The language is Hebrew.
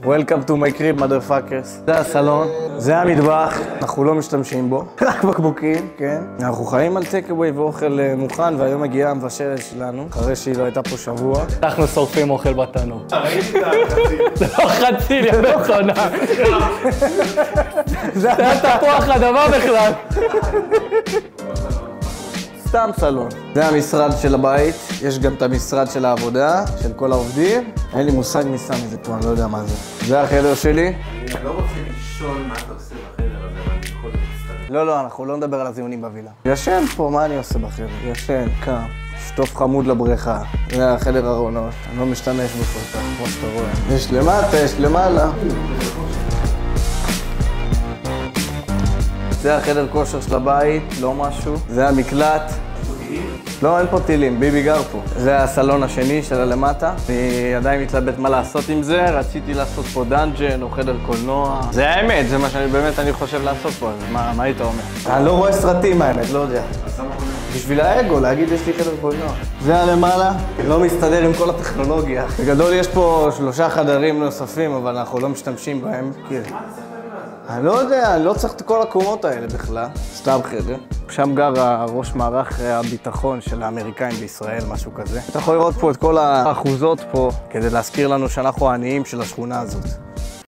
Welcome to my crib, motherfuckers. זה הסלון, זה המטבח, אנחנו לא משתמשים בו, רק בקבוקים, כן. אנחנו חיים על טייק-אווי ואוכל מוכן, והיום מגיעה המבשלת שלנו, אחרי שהיא לא הייתה פה שבוע. אנחנו שורפים אוכל בתנור. ראיתי את החצי. זה לא חצי, לי בצונה. זה התפוח הדבר בכלל. סתם סלון. זה המשרד של הבית, יש גם את המשרד של העבודה, של כל העובדים. אין לי מושג מי שם את זה פה, אני לא יודע מה זה. זה החדר שלי. אני לא רוצה לשאול מה אתה עושה בחדר הזה, אבל אני יכול להסתכל. לא, אנחנו לא נדבר על הזיונים בווילה. ישן פה, מה אני עושה בחדר? ישן, קם, שטוף חמוד לבריכה. זה החדר ארונות, אני לא משתמש בו כל כך, כמו שאתה רואה. יש למטה, יש למעלה. זה החדר כושר של הבית, לא משהו. זה המקלט. לא, אין פה טילים, ביבי גר פה. זה הסלון השני של הלמטה. אני עדיין מתלבט מה לעשות עם זה, רציתי לעשות פה דאנג'ן או חדר קולנוע. זה האמת, זה מה שאני באמת חושב לעשות פה, אז מה היית אומר? אני לא רואה סרטים האמת, לא יודע. בשביל האגו, להגיד יש לי חדר קולנוע. זה הלמעלה, לא מסתדר עם כל הטכנולוגיה. בגדול יש פה 3 חדרים נוספים, אבל אנחנו לא משתמשים בהם. אני לא יודע, אני לא צריך את כל הקומות האלה בכלל, סתם חדר. שם גר ראש מערך הביטחון של האמריקאים בישראל, משהו כזה. אתה יכול לראות פה את כל האחוזות פה, כדי להזכיר לנו שאנחנו העניים של השכונה הזאת.